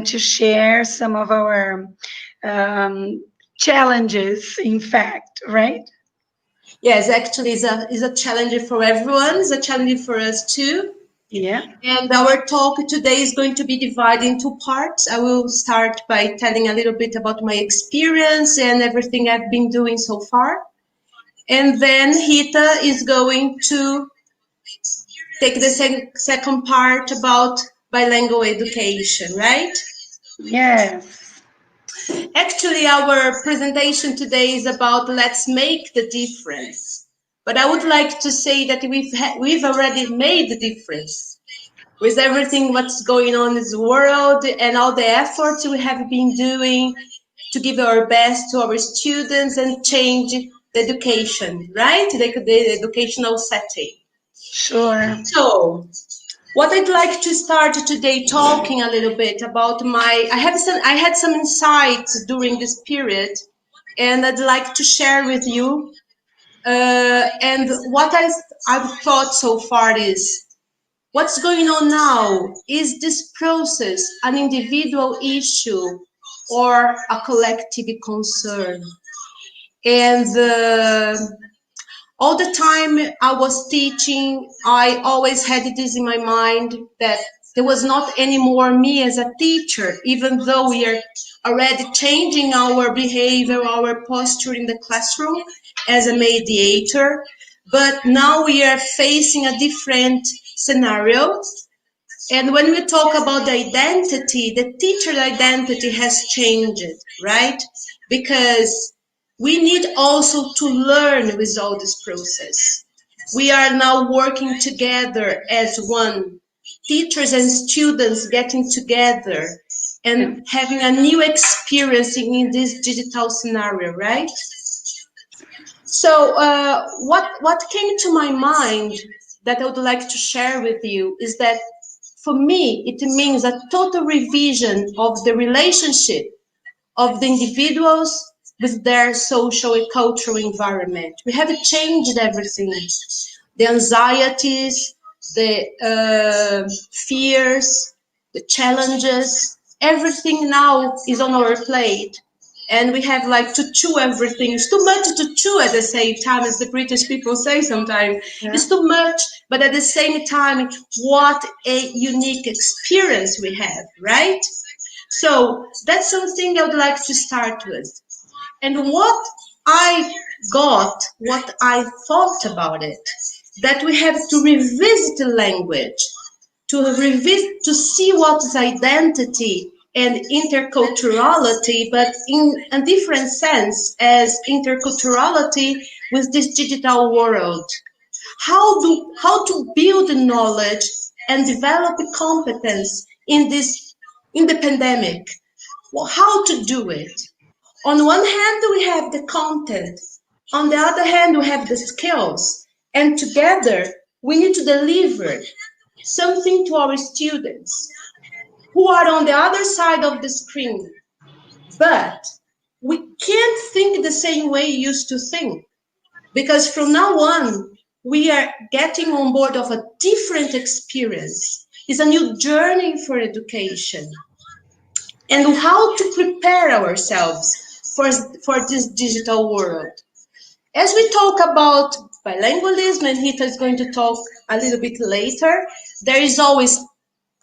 to share some of our challenges, in fact, right? Yes, actually, it's a challenge for everyone. It's a challenge for us too. Yeah. And our talk today is going to be divided into parts. I will start by telling a little bit about my experience and everything I've been doing so far. And then Rita is going to take the second part about bilingual education, right? Yes. Actually, our presentation today is about let's make the difference. But I would like to say that we've already made the difference with everything what's going on in this world and all the efforts we have been doing to give our best to our students and change the education, right? The educational setting. Sure. So, what I'd like to start today talking a little bit about I had some insights during this period, and I'd like to share with you. And what I've thought so far is what's going on now. Is this process an individual issue or a collective concern? And all the time I was teaching, I always had this in my mind that there was not anymore me as a teacher, even though we are already changing our behavior, our posture in the classroom as a mediator. But now we are facing a different scenario. And when we talk about the identity, the teacher identity has changed, right? Because we need also to learn with all this process. We are now working together as one, teachers and students getting together and having a new experience in this digital scenario, right? So what came to my mind that I would like to share with you is that for me, it means a total revision of the relationship of the individuals with their social and cultural environment. We have changed everything. The anxieties, the fears, the challenges, everything now is on our plate. And we have like to chew everything. It's too much to chew at the same time, as the British people say sometimes. Yeah. It's too much, but at the same time, what a unique experience we have, right? So that's something I would like to start with. And what I thought about it, that we have to revisit the language, to see what is identity and interculturality, but in a different sense as interculturality with this digital world. How to build knowledge and develop competence in the pandemic. Well, how to do it? On one hand, we have the content. On the other hand, we have the skills. And together, we need to deliver something to our students who are on the other side of the screen. But we can't think the same way we used to think, because from now on, we are getting on board of a different experience. It's a new journey for education. And how to prepare ourselves for this digital world. As we talk about bilingualism, and Rita is going to talk a little bit later, there is always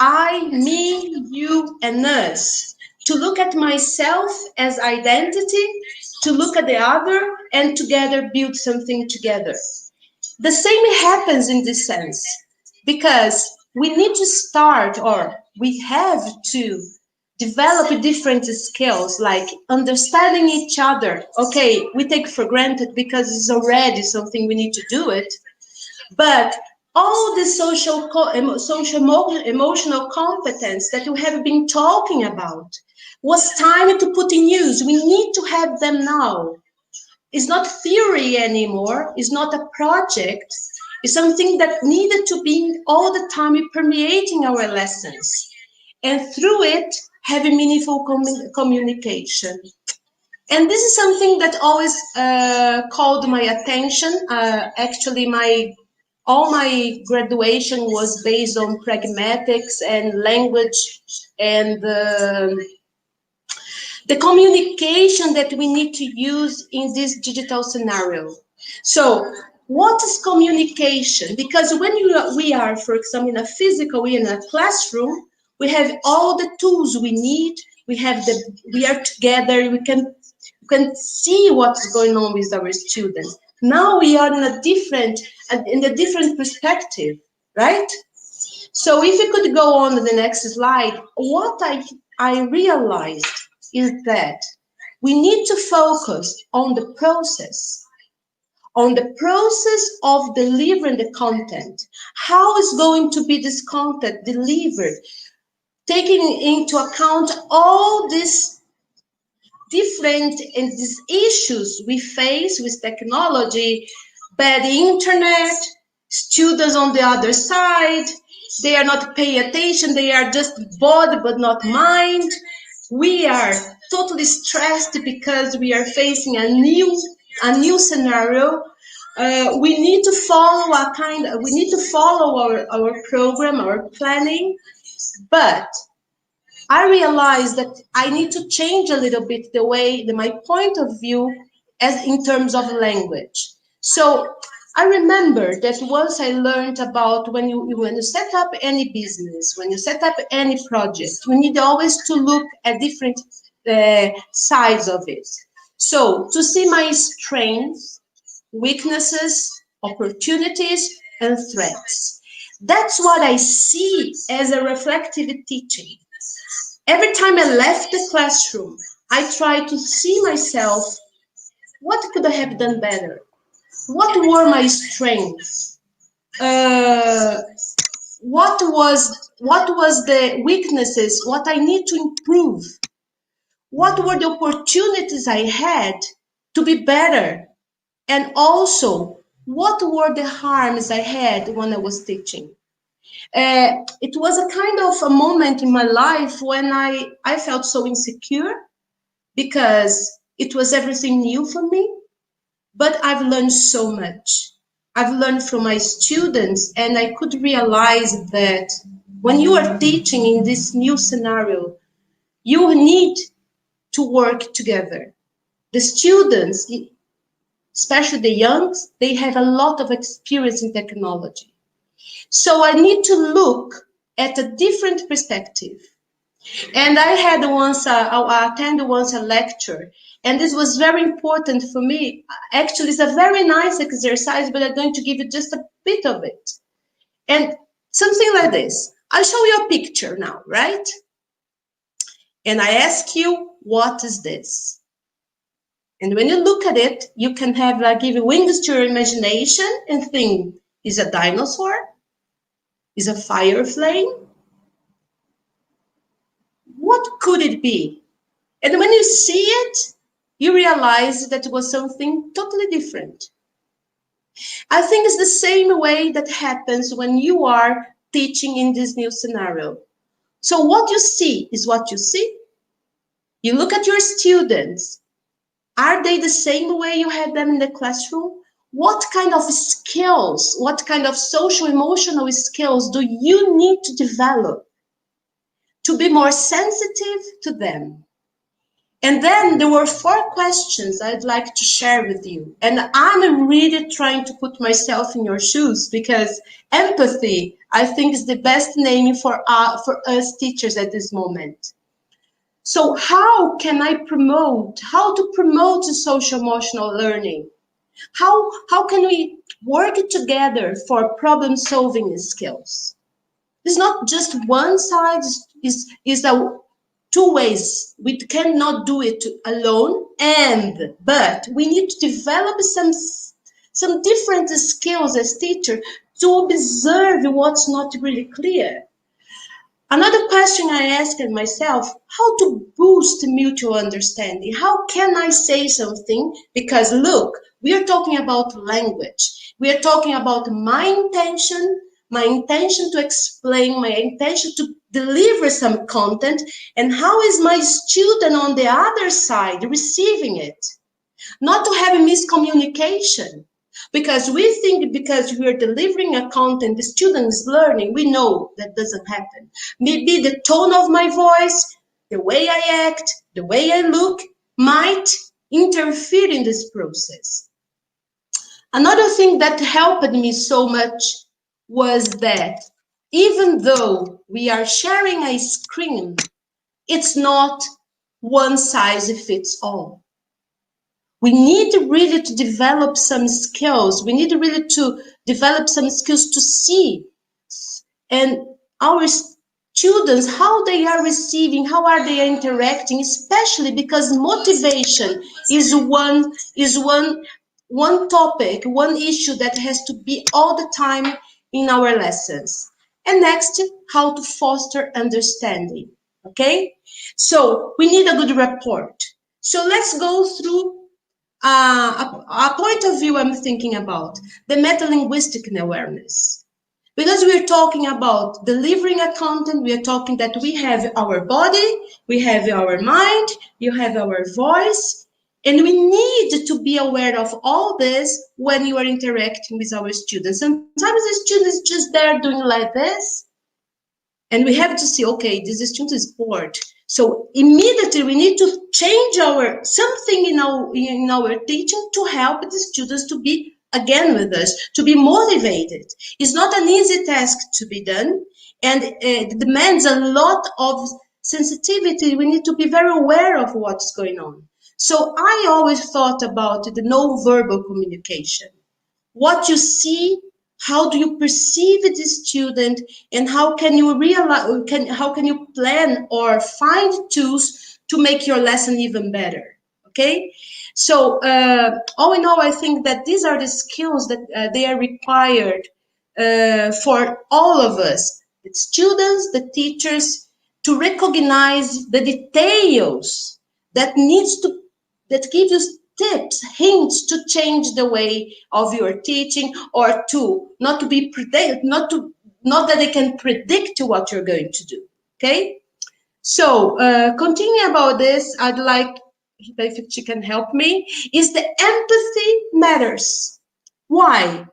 I, me, you, and us. To look at myself as identity, to look at the other, and together build something together. The same happens in this sense, because we need to start, or we have to develop different skills, like understanding each other. Okay, we take for granted because it's already something we need to do it, but all the social emotional competence that we have been talking about was time to put in use. We need to have them now. It's not theory anymore. It's not a project. It's something that needed to be all the time permeating our lessons, and through it having meaningful communication. And this is something that always called my attention. Actually, all my graduation was based on pragmatics and language and the communication that we need to use in this digital scenario. So what is communication? Because when we are, for example, in a physical, we in a classroom, we have all the tools we need. We are together. We can see what's going on with our students. Now we are in a different perspective, right? So if you could go on to the next slide, what I realized is that we need to focus on the process of delivering the content. How is going to be this content delivered, taking into account all these different and these issues we face with technology, bad internet, students on the other side, they are not paying attention, they are just bored but not mind. We are totally stressed because we are facing a new scenario. We need to follow our program, our planning, but I realized that I need to change a little bit my point of view as in terms of language. So I remember that once I learned about when you set up any business, when you set up any project, we need always to look at different sides of it. So to see my strengths, weaknesses, opportunities, and threats. That's what I see as a reflective teaching. Every time I left the classroom, I tried to see myself, what could I have done better? What were my strengths? What was the weaknesses? What I need to improve? What were the opportunities I had to be better? And also, what were the harms I had when I was teaching? It was a kind of a moment in my life when I felt so insecure because it was everything new for me. But I've learned so much. I've learned from my students, and I could realize that when you are teaching in this new scenario, you need to work together. The students, especially the youngs, they have a lot of experience in technology. So I need to look at a different perspective. And I attended once a lecture, and this was very important for me. Actually, it's a very nice exercise, but I'm going to give you just a bit of it. And something like this. I'll show you a picture now, right? And I ask you, what is this? And when you look at it, you can give wings to your imagination and think, is a dinosaur? Is a fire flame? What could it be? And when you see it, you realize that it was something totally different. I think it's the same way that happens when you are teaching in this new scenario. So what you see is what you see. You look at your students. Are they the same way you had them in the classroom? What kind of skills, what kind of social emotional skills do you need to develop to be more sensitive to them? And then there were 4 questions I'd like to share with you. And I'm really trying to put myself in your shoes because empathy, I think, is the best name for us teachers at this moment. So how to promote social emotional learning? How can we work together for problem solving skills? It's not just one side, is a 2 ways. We cannot do it alone, but we need to develop some different skills as teachers to observe what's not really clear. Another question I asked myself, how to boost mutual understanding? How can I say something? Because look, we are talking about language. We are talking about my intention to explain, my intention to deliver some content, and how is my student on the other side receiving it? Not to have a miscommunication. Because we think because we are delivering a content, the student is learning. We know that doesn't happen. Maybe the tone of my voice, the way I act, the way I look might interfere in this process. Another thing that helped me so much was that even though we are sharing a screen, it's not one size fits all. We need really to develop some skills. We need really to develop some skills to see and our students, how they are receiving, how are they interacting, especially because motivation is one topic, one issue that has to be all the time in our lessons. And next, how to foster understanding. Okay, so we need a good report. So let's go through a point of view I'm thinking about, the meta-linguistic awareness. Because we're talking about delivering a content, we are talking that we have our body, we have our mind, you have our voice, and we need to be aware of all this when you are interacting with our students. Sometimes the student is just there doing like this, and we have to see, okay, this student is bored. So immediately we need to change something in our teaching to help the students to be again with us, to be motivated. It's not an easy task to be done, and it demands a lot of sensitivity. We need to be very aware of what's going on. So I always thought about the non-verbal communication. What you see, how do you perceive the student, and how can you how can you plan or find tools to make your lesson even better? Okay, so all in all, I think that these are the skills that they are required for all of us, the students, the teachers, to recognize the details that give you tips, hints to change the way of your teaching, or to not that they can predict what you're going to do. Okay, so continuing about this, I'd like if she can help me. Is the empathy matters? Why?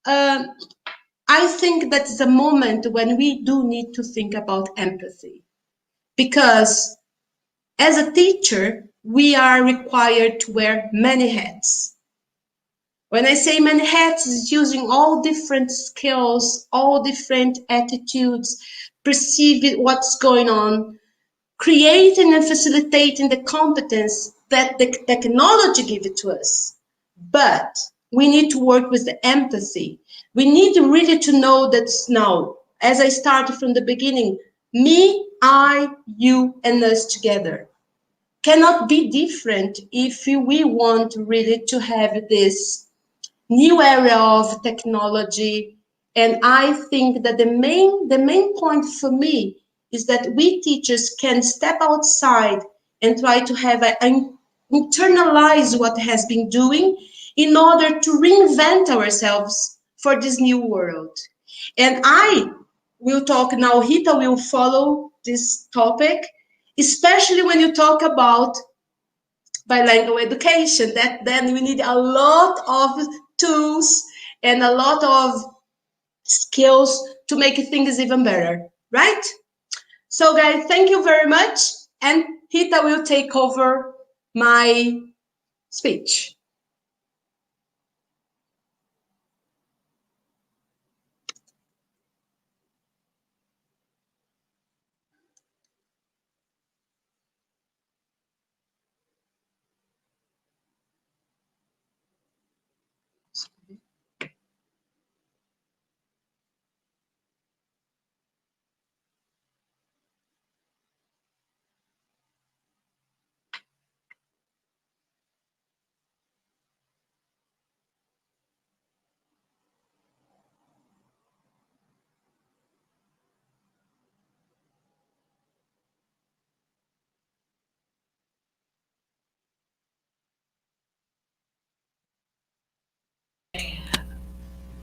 I think that's a moment when we do need to think about empathy, because as a teacher, we are required to wear many hats. When I say many hats, it's using all different skills, all different attitudes, perceiving what's going on, creating and facilitating the competence that the technology gives it to us. But we need to work with the empathy. We need really to know that now, as I started from the beginning, me, I, you, and us together cannot be different if we want really to have this new area of technology. And I think that the main point for me is that we teachers can step outside and try to have internalize what has been doing in order to reinvent ourselves for this new world. And I will talk now, Rita will follow this topic, especially when you talk about bilingual education, that then we need a lot of tools and a lot of skills to make things even better, right? So guys, thank you very much, and Rita will take over my speech.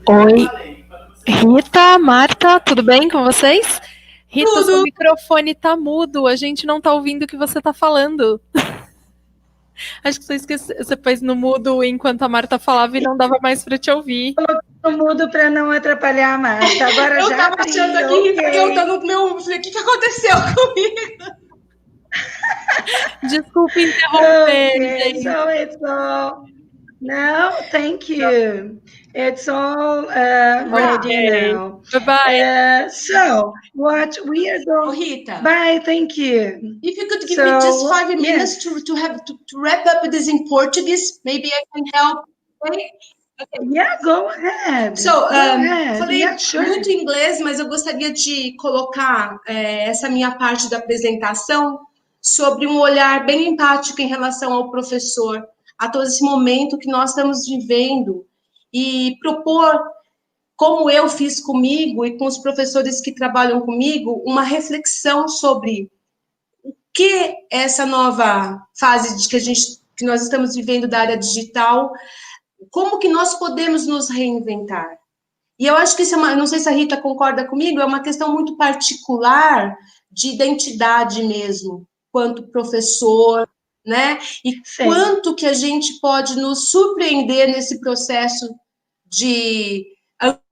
Oi, Rita, Marta, tudo bem com vocês? Rita, seu Tudo. microfone tá mudo, a gente não tá ouvindo o que você tá falando. Acho que você pôs no mudo enquanto a Marta falava e não dava mais para te ouvir. Eu mudo para não atrapalhar a Marta. Agora Eu já tava abri, achando aqui, Rita, que eu ok. tô no meu... O que aconteceu comigo? Desculpa interromper, Okay, gente. so it's all... No, thank you. It's all ready Ok. now. Bye-bye. So what we are Ô, going... Rita, Bye, thank you. if you could give me just So, 5 minutes yes. to wrap up this in Portuguese, maybe I can help. Okay? Yeah, go ahead. So, Go ahead. falei Yeah, sure. muito inglês, mas eu gostaria de colocar essa minha parte da apresentação sobre um olhar bem empático em relação ao professor, a todo esse momento que nós estamos vivendo e propor, como eu fiz comigo e com os professores que trabalham comigo, uma reflexão sobre o que essa nova fase que nós estamos vivendo da área digital, como que nós podemos nos reinventar. E eu acho que isso não sei se a Rita concorda comigo, é uma questão muito particular de identidade mesmo, quanto professor, né? E Sim. quanto que a gente pode nos surpreender nesse processo de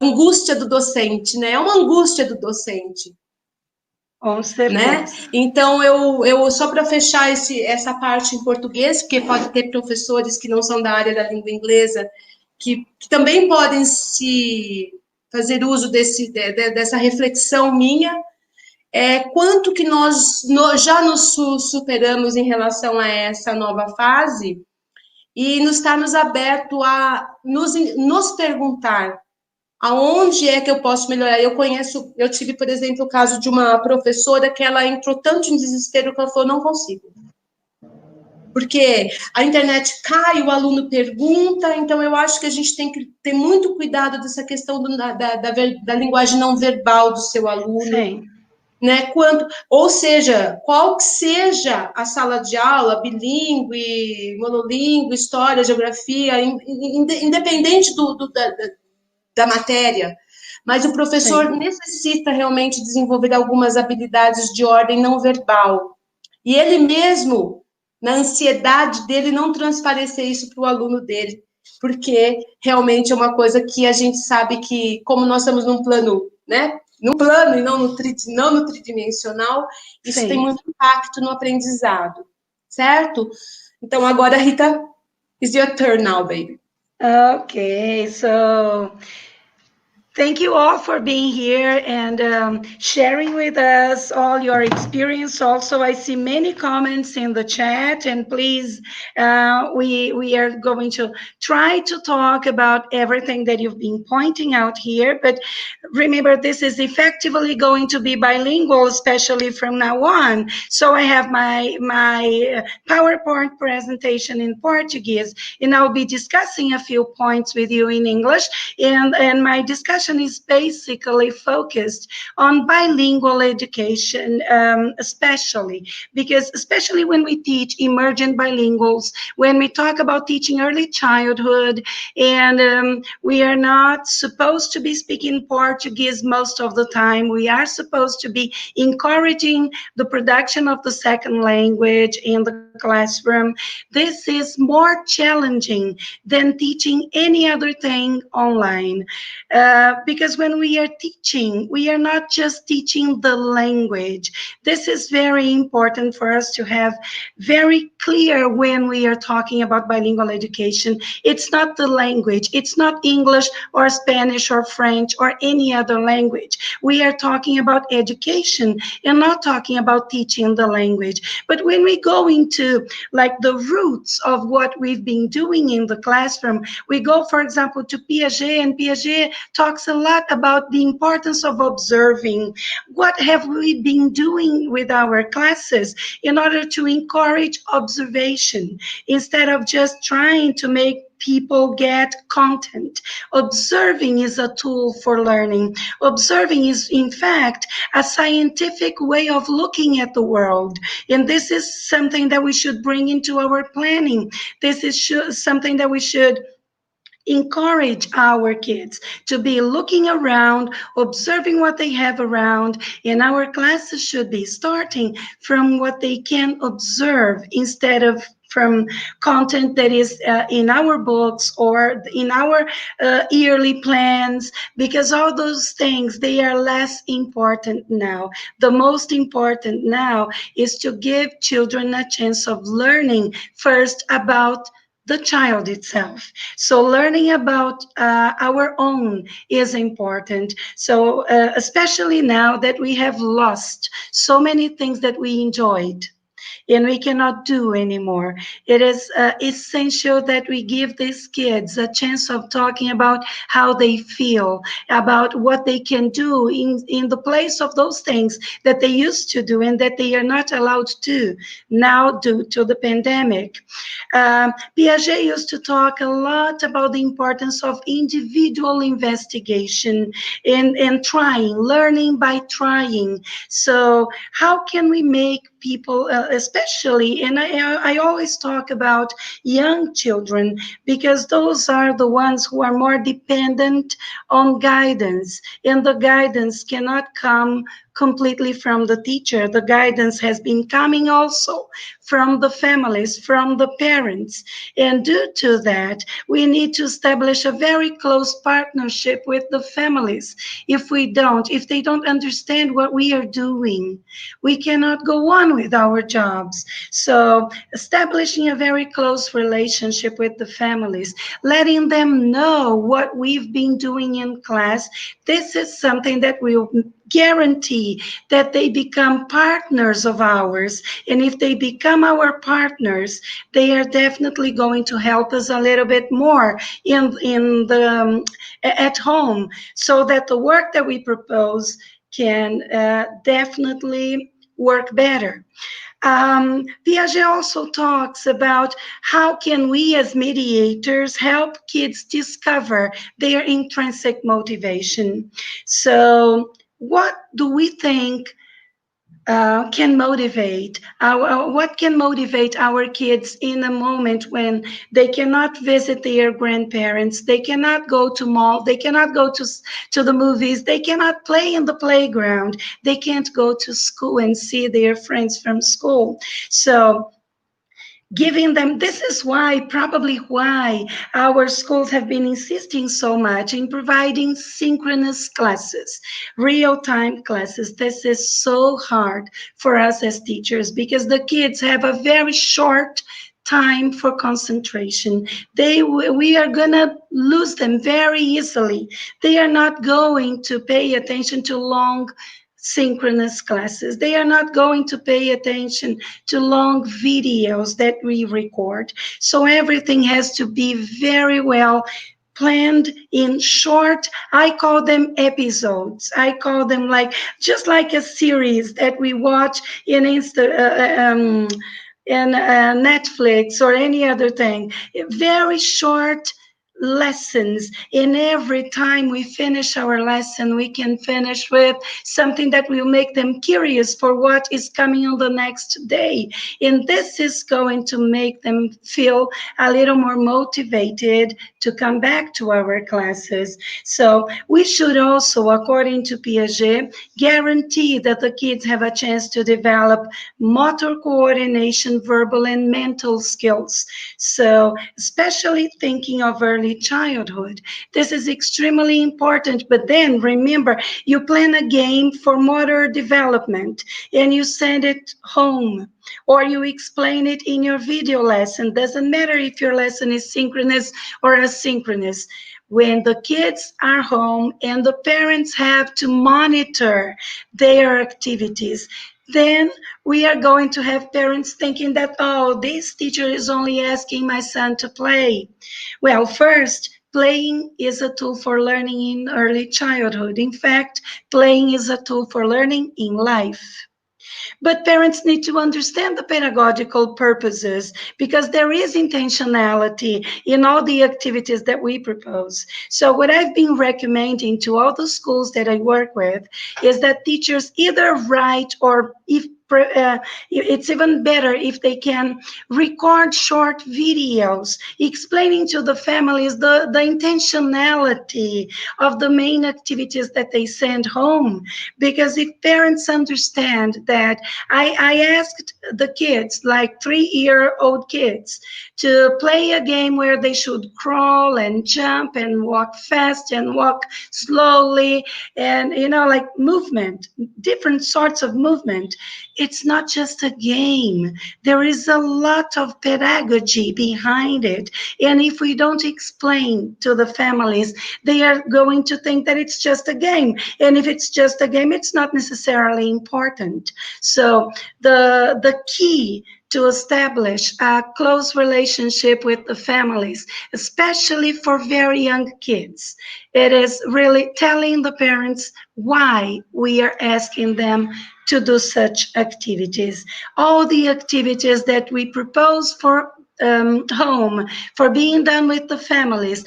angústia do docente, né? É uma angústia do docente. Com certeza. Né? Então, eu só para fechar essa parte em português, porque pode ter professores que não são da área da língua inglesa, que também podem se fazer uso dessa reflexão minha, quanto que nós já nos superamos em relação a essa nova fase e nos estarmos abertos a nos perguntar aonde é que eu posso melhorar? Eu tive, por exemplo, o caso de uma professora que ela entrou tanto em desespero que ela falou, não consigo. Porque a internet cai, o aluno pergunta, então eu acho que a gente tem que ter muito cuidado dessa questão da linguagem não verbal do seu aluno. Sim. Né? Ou seja, qual que seja a sala de aula, bilíngue, monolíngue, história, geografia, independente da matéria, mas o professor necessita realmente desenvolver algumas habilidades de ordem não verbal. E ele mesmo, na ansiedade dele, não transparecer isso para o aluno dele, porque realmente é uma coisa que a gente sabe que, como nós estamos num plano, né? Num plano e não no tridimensional, isso tem muito impacto no aprendizado, certo? Então, agora, Rita, it's your turn now, baby. Okay, so thank you all for being here and sharing with us all your experience. Also, I see many comments in the chat, and please, we are going to try to talk about everything that you've been pointing out here. But remember, this is effectively going to be bilingual, especially from now on. So I have my PowerPoint presentation in Portuguese, and I'll be discussing a few points with you in English, and my discussion is basically focused on bilingual education, especially when we teach emergent bilinguals, when we talk about teaching early childhood, and we are not supposed to be speaking Portuguese most of the time. We are supposed to be encouraging the production of the second language in the classroom. This is more challenging than teaching any other thing online. Because when we are teaching, we are not just teaching the language. This is very important for us to have very clear when we are talking about bilingual education. It's not the language. It's not English or Spanish or French or any other language. We are talking about education and not talking about teaching the language. But when we go into like the roots of what we've been doing in the classroom, we go, for example, to Piaget, and Piaget talks a lot about the importance of observing. What have we been doing with our classes in order to encourage observation instead of just trying to make people get content? Observing is a tool for learning. Observing is, in fact, a scientific way of looking at the world. And this is something that we should bring into our planning. This is something that we should encourage our kids to be looking around, observing what they have around, and our classes should be starting from what they can observe instead of from content that is in our books or in our yearly plans, because all those things, they are less important now. The most important now is to give children a chance of learning first about the child itself. So learning about our own is important. So especially now that we have lost so many things that we enjoyed and we cannot do anymore. It is essential that we give these kids a chance of talking about how they feel, about what they can do in the place of those things that they used to do and that they are not allowed to now due to the pandemic. Piaget used to talk a lot about the importance of individual investigation and trying, learning by trying. So how can we make people, especially, and I always talk about young children, because those are the ones who are more dependent on guidance, and the guidance cannot come completely from the teacher. The guidance has been coming also from the families, from the parents. And due to that, we need to establish a very close partnership with the families. If they don't understand what we are doing, we cannot go on with our jobs. So establishing a very close relationship with the families, letting them know what we've been doing in class, this is something that will guarantee that they become partners of ours. And if they become our partners, they are definitely going to help us a little bit more in the at home, so that the work that we propose can definitely work better. Piaget also talks about how can we as mediators help kids discover their intrinsic motivation. So what do we think can motivate what can motivate our kids in a moment when they cannot visit their grandparents, they cannot go to mall, they cannot go to the movies, they cannot play in the playground, they can't go to school and see their friends from school. So giving them, this is why, probably why our schools have been insisting so much in providing synchronous classes, real-time classes. This is so hard for us as teachers because the kids have a very short time for concentration. We are going to lose them very easily. They are not going to pay attention to long synchronous classes. They are not going to pay attention to long videos that we record. So everything has to be very well planned in short, I call them episodes. I call them like just like a series that we watch in Netflix or any other thing. Very short lessons, and every time we finish our lesson we can finish with something that will make them curious for what is coming on the next day, and this is going to make them feel a little more motivated to come back to our classes. So we should also, according to Piaget, guarantee that the kids have a chance to develop motor coordination, verbal and mental skills. So especially thinking of early childhood, this is extremely important. But then remember, you plan a game for motor development and you send it home, or you explain it in your video lesson. Doesn't matter if your lesson is synchronous or asynchronous. When the kids are home and the parents have to monitor their activities, then we are going to have parents thinking that, oh, this teacher is only asking my son to play. Well, first, playing is a tool for learning in early childhood. In fact, playing is a tool for learning in life. But parents need to understand the pedagogical purposes, because there is intentionality in all the activities that we propose. So what I've been recommending to all the schools that I work with is that teachers either write or if it's even better if they can record short videos explaining to the families the intentionality of the main activities that they send home. Because if parents understand that, I asked the kids, like 3-year-old kids, to play a game where they should crawl and jump and walk fast and walk slowly, and like movement, different sorts of movement. It's not just a game. There is a lot of pedagogy behind it. And if we don't explain to the families, they are going to think that it's just a game. And if it's just a game, it's not necessarily important. So the key to establish a close relationship with the families, especially for very young kids, it is really telling the parents why we are asking them to do such activities. All the activities that we propose for home, for being done with the families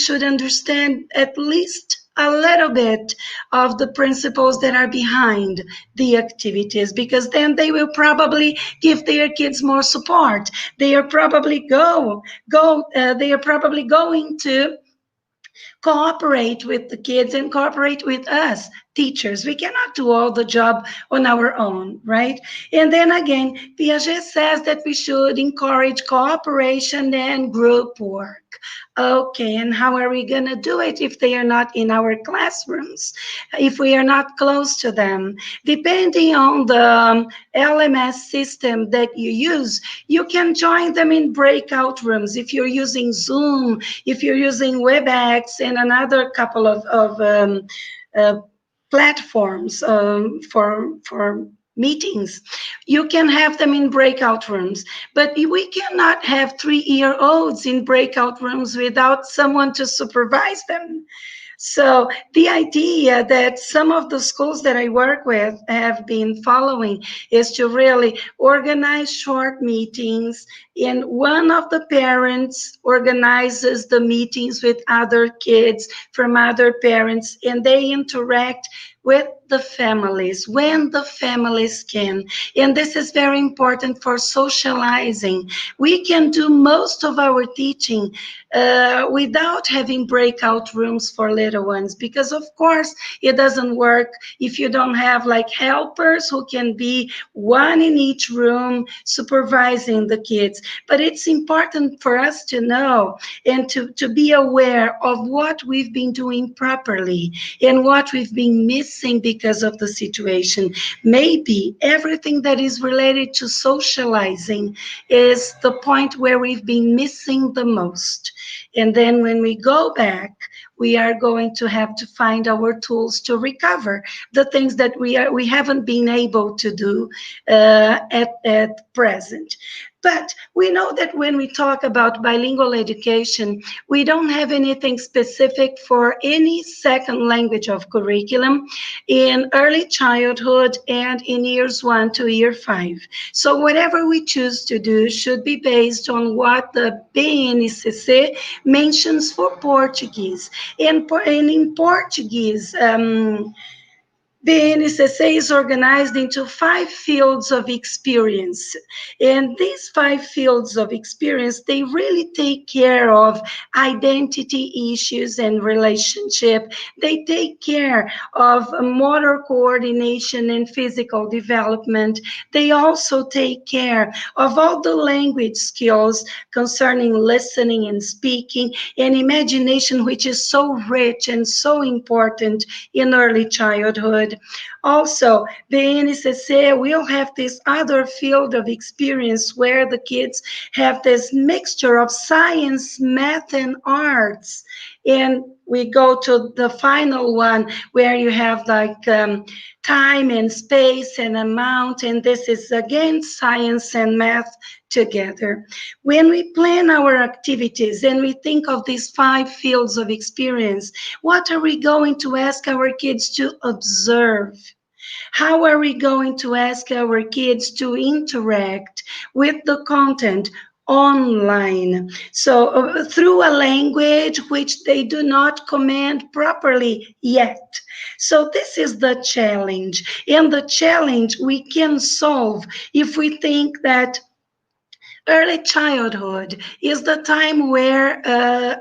should understand at least a little bit of the principles that are behind the activities, because then they will probably give their kids more support. They are probably they are probably going to cooperate with the kids and cooperate with us teachers. We cannot do all the job on our own, right? And then again, Piaget says that we should encourage cooperation and group work. Okay, and how are we going to do it if they are not in our classrooms, if we are not close to them? Depending on the LMS system that you use, you can join them in breakout rooms. If you're using Zoom, if you're using WebEx and another couple of uh, platforms for meetings, you can have them in breakout rooms. But we cannot have 3-year-olds in breakout rooms without someone to supervise them. So the idea that some of the schools that I work with have been following is to really organize short meetings, and one of the parents organizes the meetings with other kids from other parents, and they interact with the families when the families can. And this is very important for socializing. We can do most of our teaching without having breakout rooms for little ones, because of course it doesn't work if you don't have like helpers who can be one in each room supervising the kids. But it's important for us to know and to be aware of what we've been doing properly and what we've been missing because of the situation. Maybe everything that is related to socializing is the point where we've been missing the most. And then when we go back, we are going to have to find our tools to recover the things that we haven't been able to do at present. But we know that when we talk about bilingual education, we don't have anything specific for any second language of curriculum in early childhood and in years 1 to year 5. So whatever we choose to do should be based on what the BNCC mentions for Portuguese. And in Portuguese, the NCC is organized into 5 fields of experience. And these 5 fields of experience, they really take care of identity issues and relationship. They take care of motor coordination and physical development. They also take care of all the language skills concerning listening and speaking and imagination, which is so rich and so important in early childhood. Also, the NCC will have this other field of experience where the kids have this mixture of science, math, and arts. And we go to the final one where you have like time and space and amount, and this is again science and math together. When we plan our activities and we think of these 5 fields of experience, what are we going to ask our kids to observe? How are we going to ask our kids to interact with the content? online. So through a language which they do not command properly yet. So this is the challenge. And the challenge we can solve if we think that early childhood is the time where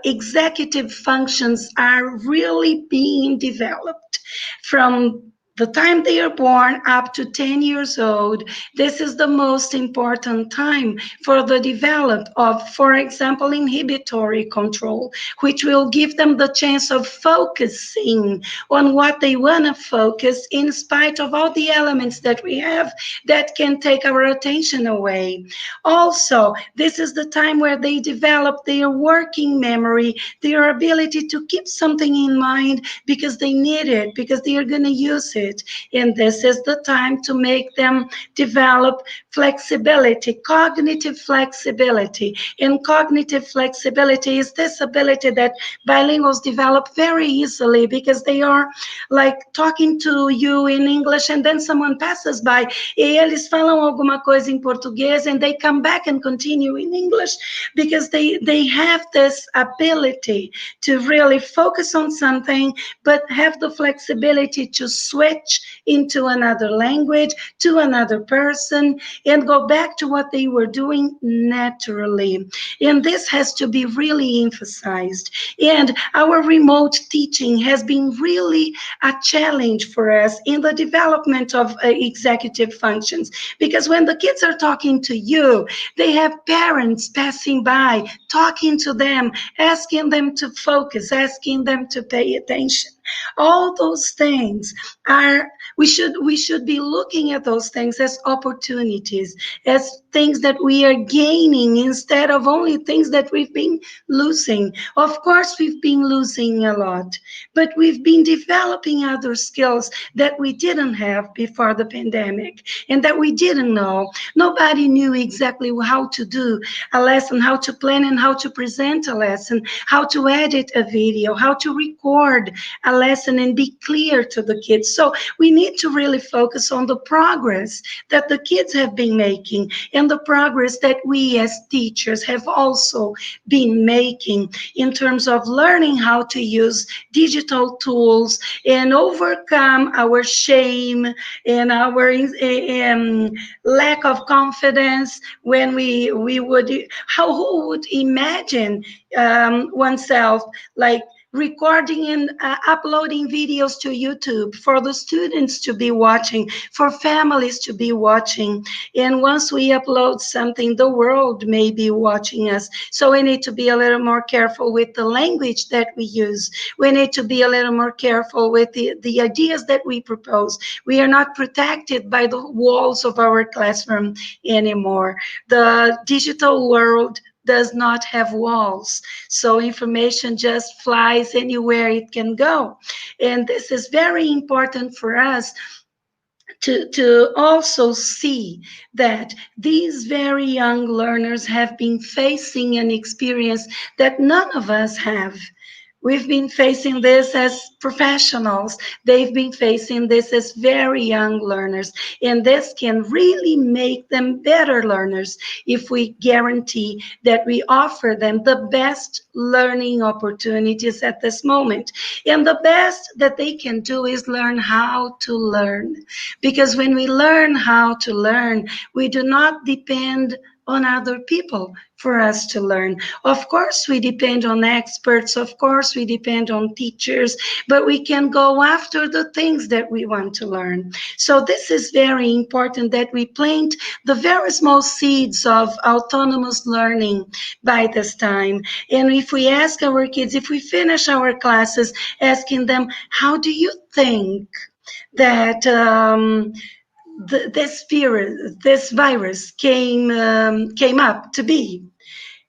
executive functions are really being developed. From the time they are born up to 10 years old, this is the most important time for the development of, for example, inhibitory control, which will give them the chance of focusing on what they want to focus in spite of all the elements that we have that can take our attention away. Also, this is the time where they develop their working memory, their ability to keep something in mind because they need it, because they are going to use it. And this is the time to make them develop flexibility, cognitive flexibility. And cognitive flexibility is this ability that bilinguals develop very easily because they are like talking to you in English and then someone passes by e eles falam alguma coisa em português and they come back and continue in English because they have this ability to really focus on something but have the flexibility to switch into another language, to another person, and go back to what they were doing naturally. And this has to be really emphasized. And our remote teaching has been really a challenge for us in the development of executive functions. Because when the kids are talking to you, they have parents passing by, talking to them, asking them to focus, asking them to pay attention. All those things are, we should be looking at those things as opportunities, as things that we are gaining instead of only things that we've been losing. Of course, we've been losing a lot, but we've been developing other skills that we didn't have before the pandemic and that we didn't know. Nobody knew exactly how to do a lesson, how to plan and how to present a lesson, how to edit a video, how to record a lesson and be clear to the kids. So we need to really focus on the progress that the kids have been making and the progress that we as teachers have also been making in terms of learning how to use digital tools and overcome our shame and our lack of confidence when we would, how who would imagine oneself like recording and uploading videos to YouTube for the students to be watching, for families to be watching. And once we upload something, the world may be watching us. So we need to be a little more careful with the language that we use. We need to be a little more careful with the ideas that we propose. We are not protected by the walls of our classroom anymore. The digital world does not have walls. So information just flies anywhere it can go. And this is very important for us to also see that these very young learners have been facing an experience that none of us have. We've been facing this as professionals. They've been facing this as very young learners. And this can really make them better learners if we guarantee that we offer them the best learning opportunities at this moment. And the best that they can do is learn how to learn. Because when we learn how to learn, we do not depend on other people for us to learn. Of course, we depend on experts. Of course, we depend on teachers, but we can go after the things that we want to learn. So this is very important that we plant the very small seeds of autonomous learning by this time. And if we ask our kids, if we finish our classes asking them, how do you think that this virus came up to be?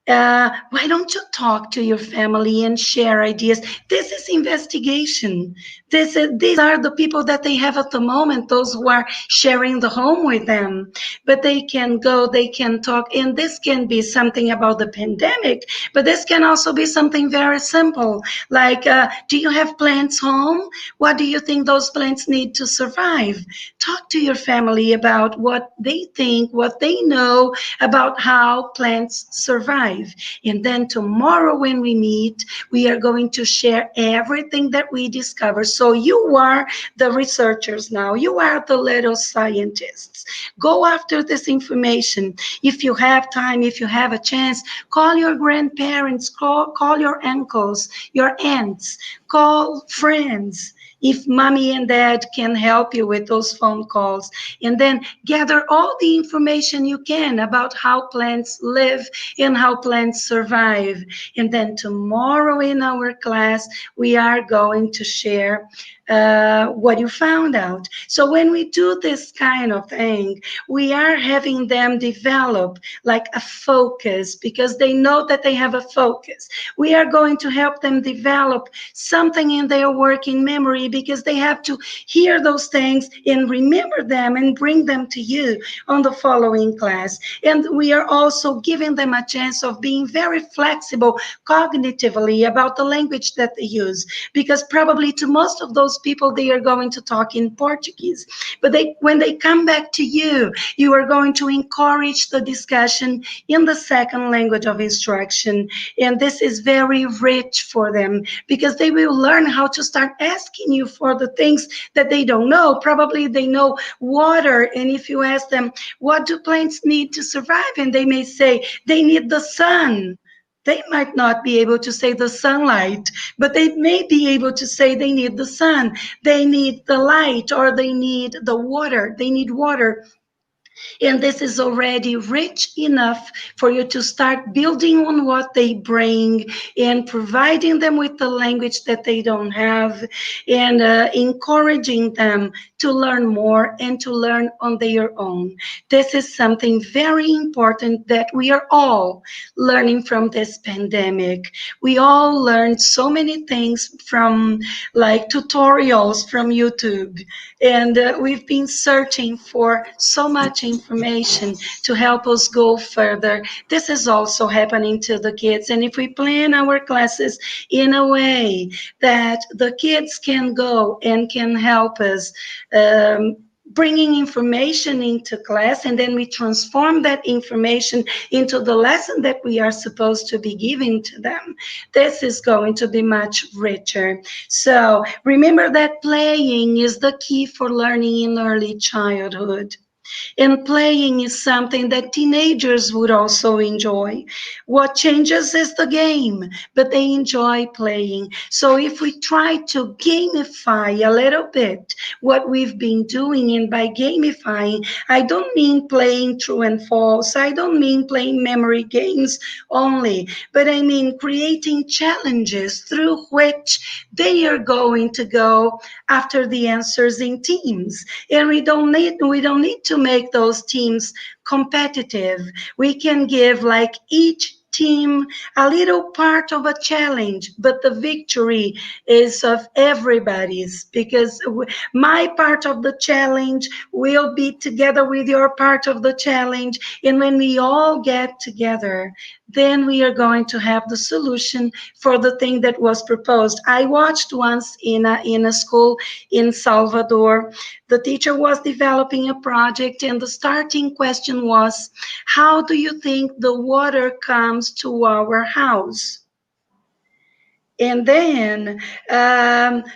Why don't you talk to your family and share ideas? This is investigation. These are the people that they have at the moment, those who are sharing the home with them. But they can go, they can talk, and this can be something about the pandemic, but this can also be something very simple, like, do you have plants home? What do you think those plants need to survive? Talk to your family about what they think, what they know about how plants survive. And then tomorrow when we meet, we are going to share everything that we discover. So you are the researchers now. You are the little scientists. Go after this information. If you have time, if you have a chance, call your grandparents, call your uncles, your aunts, call friends. If mommy and dad can help you with those phone calls, and then gather all the information you can about how plants live and how plants survive. And then tomorrow in our class, we are going to share what you found out. So when we do this kind of thing, we are having them develop like a focus because they know that they have a focus. We are going to help them develop something in their working memory because they have to hear those things and remember them and bring them to you on the following class. And we are also giving them a chance of being very flexible cognitively about the language that they use, because probably to most of those people, they are going to talk in Portuguese. But when they come back to you, you are going to encourage the discussion in the second language of instruction. And this is very rich for them because they will learn how to start asking you for the things that they don't know. Probably they know water. And if you ask them, what do plants need to survive? And they may say, they need the sun. They might not be able to say the sunlight, but they may be able to say they need the sun, they need the light, or they need the water. They need water. And this is already rich enough for you to start building on what they bring and providing them with the language that they don't have, and encouraging them to learn more and to learn on their own. This is something very important that we are all learning from this pandemic. We all learned so many things from like tutorials from YouTube, and we've been searching for so much information to help us go further. This is also happening to the kids. And if we plan our classes in a way that the kids can go and can help us, bringing information into class, and then we transform that information into the lesson that we are supposed to be giving to them, this is going to be much richer. So remember that playing is the key for learning in early childhood. And playing is something that teenagers would also enjoy. What changes is the game, but they enjoy playing. So if we try to gamify a little bit what we've been doing, and by gamifying, I don't mean playing true and false, I don't mean playing memory games only, but I mean creating challenges through which they are going to go after the answers in teams. And we don't need to make those teams competitive. We can give like each team a little part of a challenge, but the victory is of everybody's, because my part of the challenge will be together with your part of the challenge. And when we all get together, then we are going to have the solution for the thing that was proposed. I watched once in a school in Salvador. The teacher was developing a project, and the starting question was, how do you think the water comes to our house? And then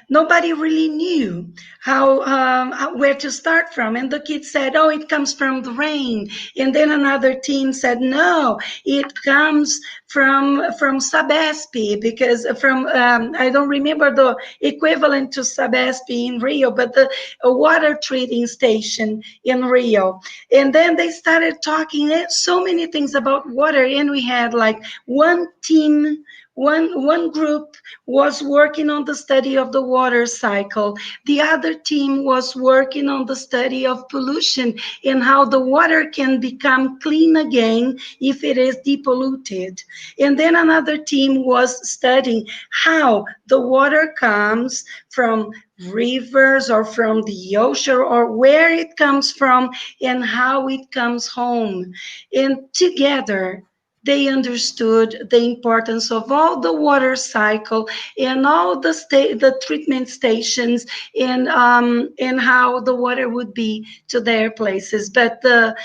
nobody really knew where to start from. And the kids said, oh, it comes from the rain. And then another team said, no, it comes from Sabesp, because from I don't remember the equivalent to Sabesp in Rio, but the a water treating station in Rio. And then they started talking so many things about water, and we had like one team One group was working on the study of the water cycle. The other team was working on the study of pollution and how the water can become clean again if it is depolluted. And then another team was studying how the water comes from rivers or from the ocean or where it comes from and how it comes home. And together, they understood the importance of all the water cycle and all the treatment stations and how the water would be to their places. But the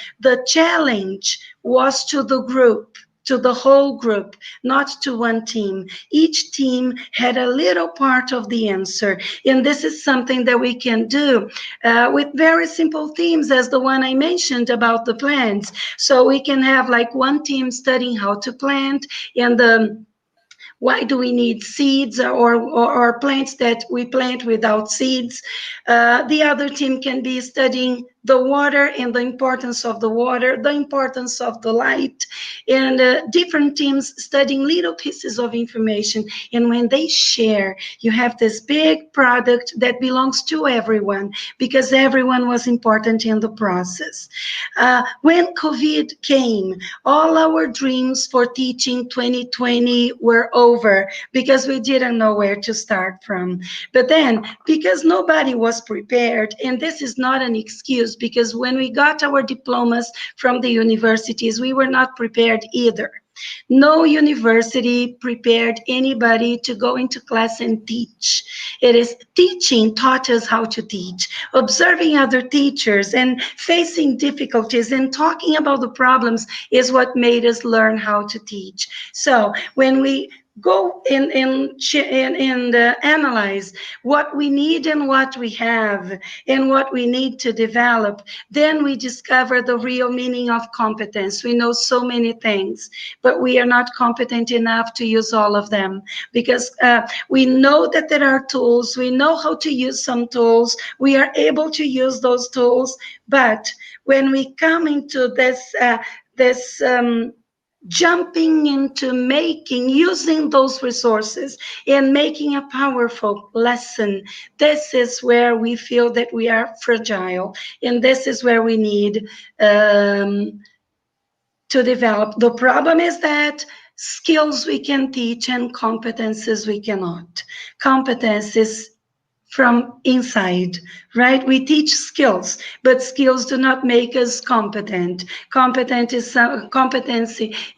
challenge was to the group, to the whole group, not to one team. Each team had a little part of the answer. And this is something that we can do with very simple themes, as the one I mentioned about the plants. So we can have like one team studying how to plant and the why do we need seeds or plants that we plant without seeds? The other team can be studying the water and the importance of the water, the importance of the light, and different teams studying little pieces of information. And when they share, you have this big product that belongs to everyone because everyone was important in the process. When COVID came, all our dreams for teaching 2020 were over because we didn't know where to start from. But then, because nobody was prepared, and this is not an excuse, because when we got our diplomas from the universities, we were not prepared either. No university prepared anybody to go into class and teach. It is teaching taught us how to teach, observing other teachers and facing difficulties and talking about the problems is what made us learn how to teach. So when we go and analyze what we need and what we have and what we need to develop, then we discover the real meaning of competence. We know so many things, but we are not competent enough to use all of them because we know that there are tools. We know how to use some tools. We are able to use those tools, but when we come into this jumping into making, using those resources and making a powerful lesson, this is where we feel that we are fragile. And this is where we need to develop. The problem is that skills we can teach and competences we cannot. Competence is from inside, right? We teach skills, but skills do not make us competent. Competency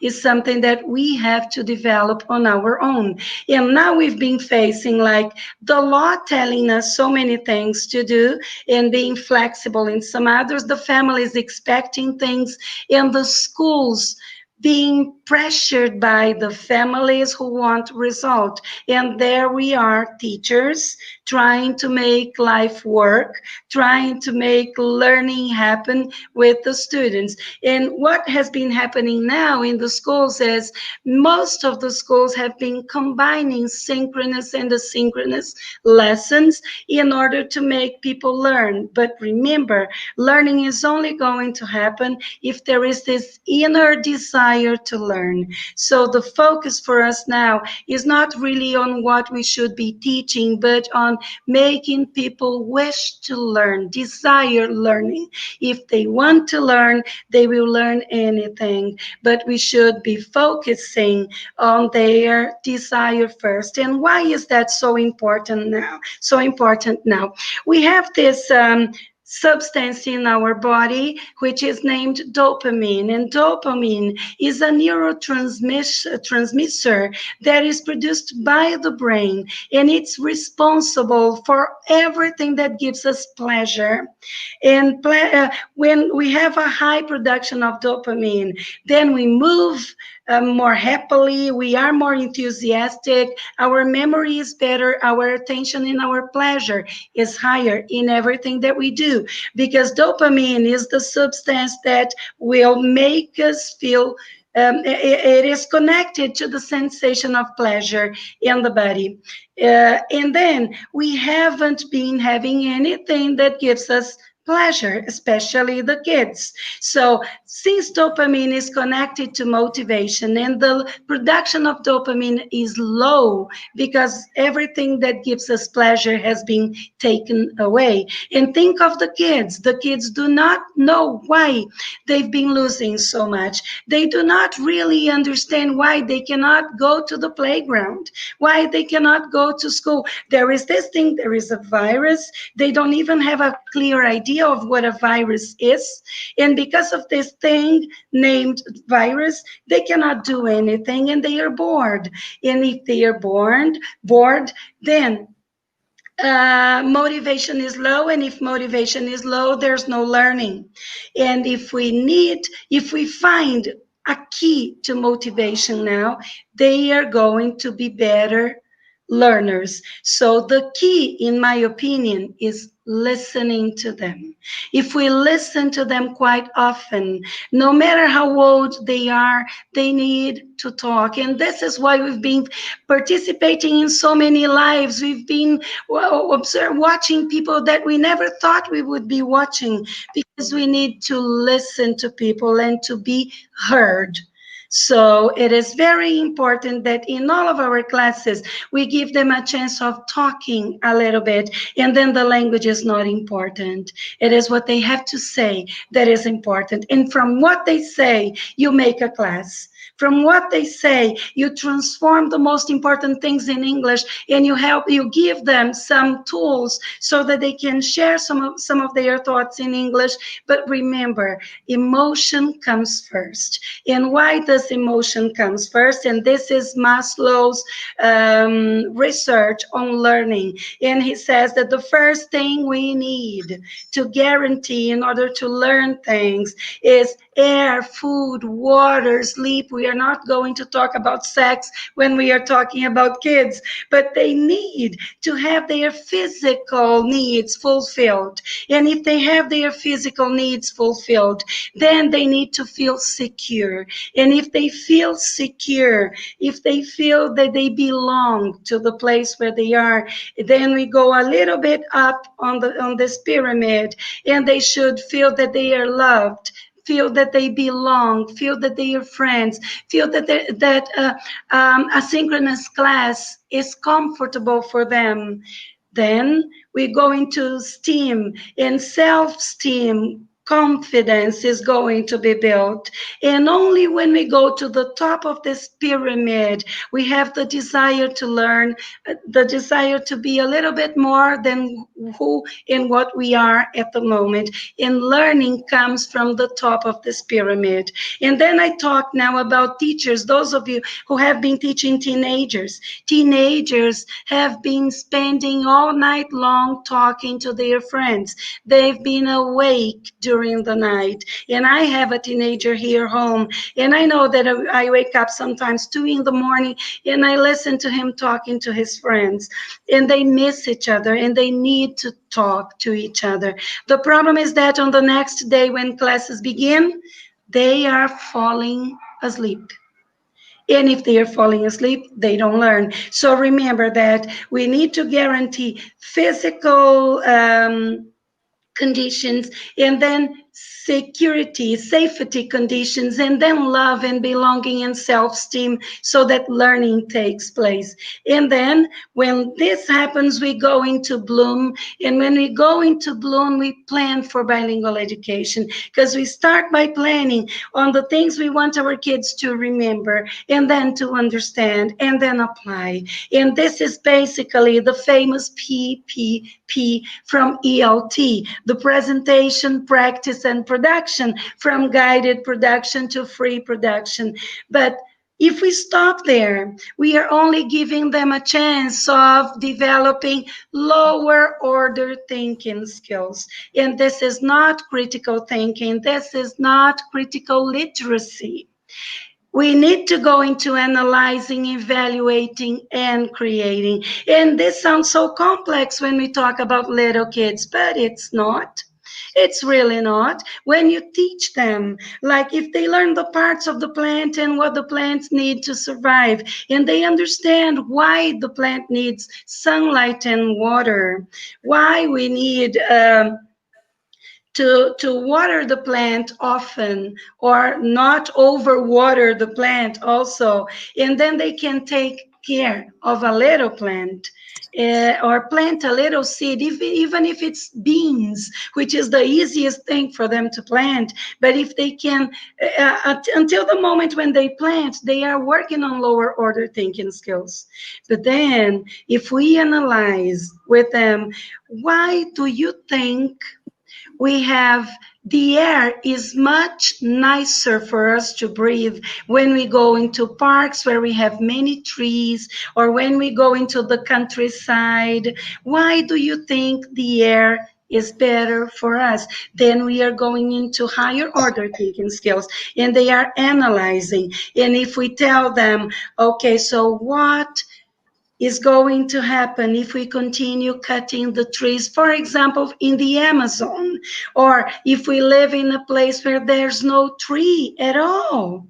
is something that we have to develop on our own. And now we've been facing like the law telling us so many things to do and being flexible in some others, the families expecting things, and the schools being pressured by the families who want result. And there we are, teachers, trying to make life work, trying to make learning happen with the students. And what has been happening now in the schools is most of the schools have been combining synchronous and asynchronous lessons in order to make people learn. But remember, learning is only going to happen if there is this inner desire to learn. So the focus for us now is not really on what we should be teaching, but on making people wish to learn, desire learning. If they want to learn, they will learn anything, but we should be focusing on their desire first. And why is that so important now? So important now. We have this substance in our body, which is named dopamine. And dopamine is a neurotransmitter that is produced by the brain, and it's responsible for everything that gives us pleasure. And when we have a high production of dopamine, then we move more happily, we are more enthusiastic, our memory is better, our attention and our pleasure is higher in everything that we do, because dopamine is the substance that will make us feel it is connected to the sensation of pleasure in the body. And then we haven't been having anything that gives us pleasure, especially the kids. So since dopamine is connected to motivation and the production of dopamine is low because everything that gives us pleasure has been taken away. And think of the kids. The kids do not know why they've been losing so much. They do not really understand why they cannot go to the playground, why they cannot go to school. There is this thing, there is a virus. They don't even have a clear idea of what a virus is. And because of this thing named virus, they cannot do anything and they are bored. And if they are bored, then motivation is low, and if motivation is low, there's no learning. And if we find a key to motivation now, they are going to be better learners. So the key, in my opinion, is listening to them. If we listen to them quite often, no matter how old they are, they need to talk. And this is why we've been participating in so many lives. We've been watching people that we never thought we would be watching, because we need to listen to people and to be heard. So it is very important that in all of our classes, we give them a chance of talking a little bit. And then the language is not important. It is what they have to say that is important. And from what they say, you make a class. From what they say, you transform the most important things in English, and you give them some tools so that they can share some of their thoughts in English. But remember, emotion comes first. And why does emotion comes first? And this is Maslow's research on learning. And he says that the first thing we need to guarantee in order to learn things is air, food, water, sleep. We are not going to talk about sex when we are talking about kids, but they need to have their physical needs fulfilled. And if they have their physical needs fulfilled, then they need to feel secure. And if they feel secure, if they feel that they belong to the place where they are, then we go a little bit up on this pyramid, and they should feel that they are loved, feel that they belong, feel that they are friends, feel that asynchronous class is comfortable for them. Then we go into STEAM, and self-esteem, confidence is going to be built. And only when we go to the top of this pyramid, we have the desire to learn, the desire to be a little bit more than who and what we are at the moment. And learning comes from the top of this pyramid. And then I talk now about teachers, those of you who have been teaching teenagers. Teenagers have been spending all night long talking to their friends. They've been awake during the night. And I have a teenager here home, and I know that I wake up sometimes 2 in the morning, and I listen to him talking to his friends, and they miss each other, and they need to talk to each other. The problem is that on the next day when classes begin, they are falling asleep. And if they are falling asleep, they don't learn. So remember that we need to guarantee physical conditions, and then security, safety conditions, and then love and belonging and self-esteem, so that learning takes place. And then when this happens, we go into bloom. And when we go into bloom, we plan for bilingual education, because we start by planning on the things we want our kids to remember, and then to understand, and then apply. And this is basically the famous PPP from ELT, the presentation, practice, and production, from guided production to free production. But if we stop there, we are only giving them a chance of developing lower order thinking skills. And this is not critical thinking. This is not critical literacy. We need to go into analyzing, evaluating, and creating. And this sounds so complex when we talk about little kids, but it's not. It's really not. When you teach them, like if they learn the parts of the plant and what the plants need to survive, and they understand why the plant needs sunlight and water, why we need to water the plant often or not over water the plant also, and then they can take care of a little plant, or plant a little seed, even if it's beans, which is the easiest thing for them to plant. But if they can, until the moment when they plant, they are working on lower order thinking skills. But then if we analyze with them, why do you think we have the air is much nicer for us to breathe when we go into parks where we have many trees, or when we go into the countryside? Why do you think the air is better for us? Then we are going into higher order thinking skills, and they are analyzing. And if we tell them, okay, so what is going to happen if we continue cutting the trees, for example, in the Amazon, or if we live in a place where there's no tree at all?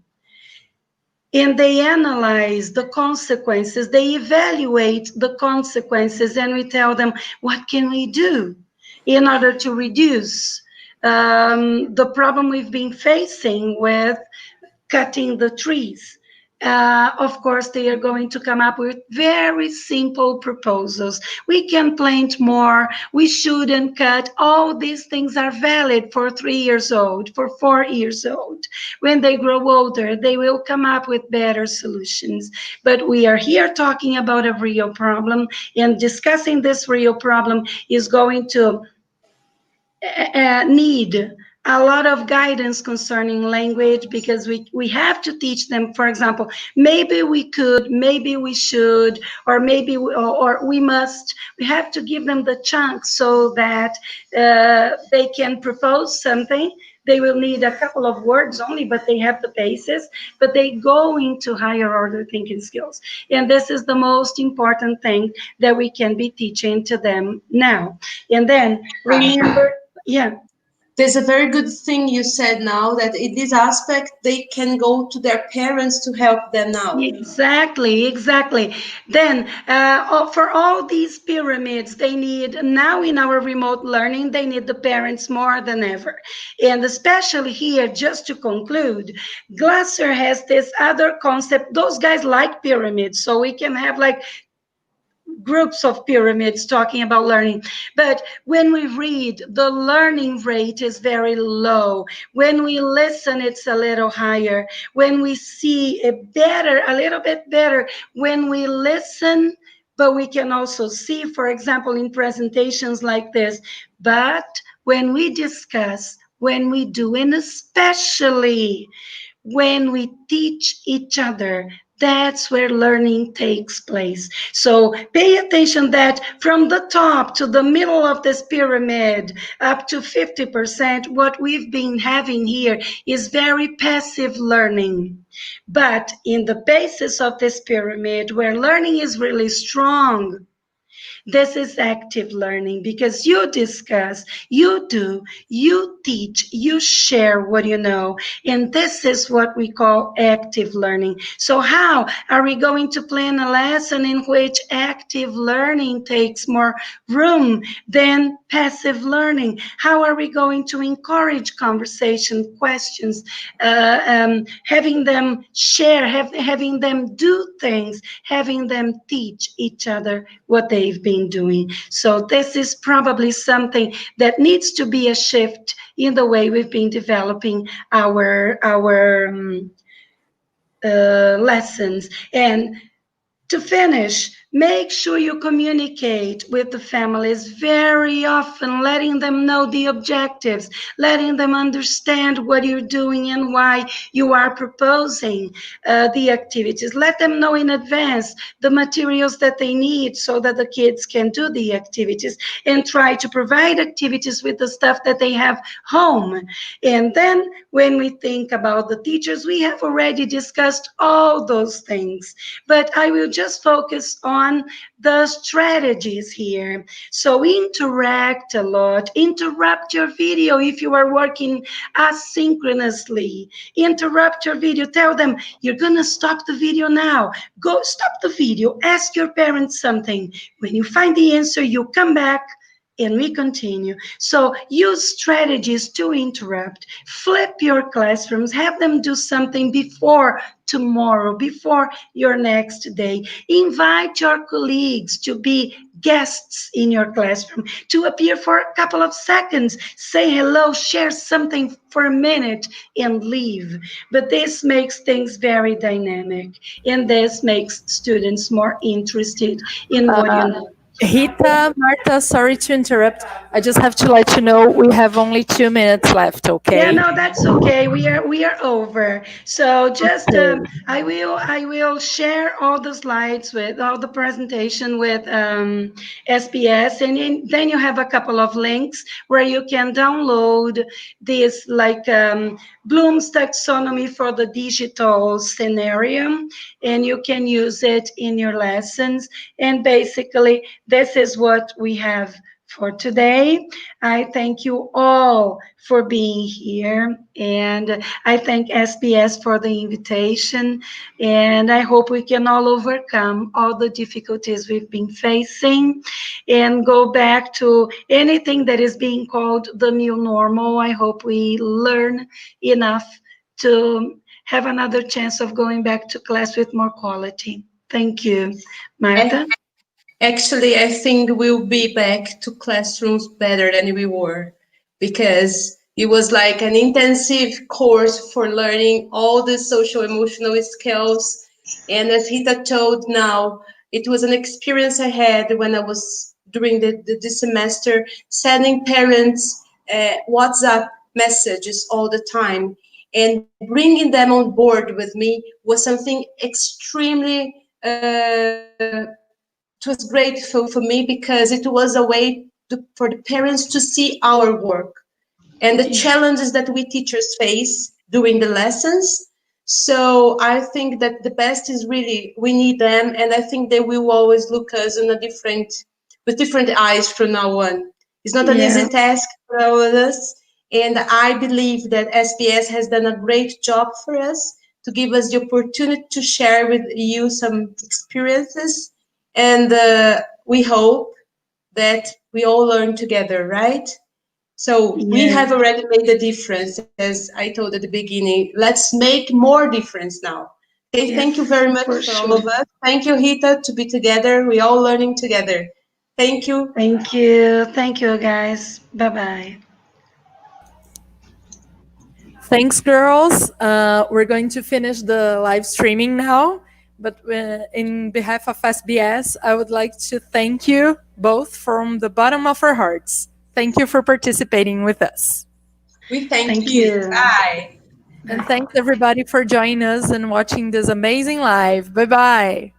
And they analyze the consequences, they evaluate the consequences, and we tell them, what can we do in order to reduce the problem we've been facing with cutting the trees? Of course, they are going to come up with very simple proposals. We can plant more. We shouldn't cut. All these things are valid for 3 years old, for 4 years old. When they grow older, they will come up with better solutions. But we are here talking about a real problem, and discussing this real problem is going to need a lot of guidance concerning language, because we have to teach them, for example, maybe we could, maybe we should, or maybe or we must. We have to give them the chance so that they can propose something. They will need a couple of words only, but they have the basis, but they go into higher order thinking skills. And this is the most important thing that we can be teaching to them now. And then remember, yeah. There's a very good thing you said now, that in this aspect they can go to their parents to help them now. Exactly, exactly. Then, for all these pyramids, they need, now in our remote learning, they need the parents more than ever. And especially here, just to conclude, Glasser has this other concept. Those guys like pyramids, so we can have like groups of pyramids talking about learning. But when we read, the learning rate is very low. When we listen, it's a little higher. When we see it better, a little bit better, when we listen, but we can also see, for example, in presentations like this. But when we discuss, when we do, and especially when we teach each other, that's where learning takes place. So pay attention that from the top to the middle of this pyramid, up to 50%, what we've been having here is very passive learning. But in the basis of this pyramid, where learning is really strong, this is active learning, because you discuss, you do, you teach, you share what you know. And this is what we call active learning. So how are we going to plan a lesson in which active learning takes more room than passive learning? How are we going to encourage conversation, questions, having them share, having them do things, having them teach each other what they've been doing? So this is probably something that needs to be a shift in the way we've been developing our lessons. And to finish, make sure you communicate with the families very often, letting them know the objectives, letting them understand what you're doing and why you are proposing the activities. Let them know in advance the materials that they need so that the kids can do the activities, and try to provide activities with the stuff that they have home. And then when we think about the teachers, we have already discussed all those things, but I will just focus on the strategies here. So interact a lot, interrupt your video if you are working asynchronously. Interrupt your video, tell them you're gonna stop the video now. Go stop the video, ask your parents something. When you find the answer, you come back and we continue. So use strategies to interrupt, flip your classrooms, have them do something before tomorrow, before your next day. Invite your colleagues to be guests in your classroom, to appear for a couple of seconds, say hello, share something for a minute, and leave. But this makes things very dynamic, and this makes students more interested in what you Uh, know. Rita, Marta, sorry to interrupt. I just have to let you know we have only 2 minutes left, Yeah, okay? no, that's okay. We are over. So just Okay. I will share all the slides with all the presentation with SBS, and then you have a couple of links where you can download this like Bloom's taxonomy for the digital scenario, and you can use it in your lessons. And basically, this is what we have for today. I thank you all for being here, and I thank SBS for the invitation. And I hope we can all overcome all the difficulties we've been facing and go back to anything that is being called the new normal. I hope we learn enough to have another chance of going back to class with more quality. Thank you, Martha. Actually, I think we'll be back to classrooms better than we were because it was like an intensive course for learning all the social emotional skills. And as Rita told now, it was an experience I had when I was during the semester sending parents WhatsApp messages all the time and bringing them on board with me was something extremely it was grateful for me because it was a way for the parents to see our work and the Yeah. challenges that we teachers face during the lessons. So I think that the best is really we need them, and I think they will always look us in a different with different eyes from now on. It's not an easy Yeah. task for all of us, and I believe that SPS has done a great job for us to give us the opportunity to share with you some experiences, and we hope that we all learn together, right? So we Yeah. have already made a difference, as I told at the beginning. Let's make more difference now. Okay, thank you very Yes, much for for all of sure. us. Thank you, Rita, to be together. We all learning together. Thank you. Thank you. Thank you, guys. Bye bye. Thanks, girls. We're going to finish the live streaming now. But in behalf of SBS, I would like to thank you both from the bottom of our hearts. Thank you for participating with us. We thank Thank you. you. Bye. And Bye. thanks everybody for joining us and watching this amazing live. Bye bye.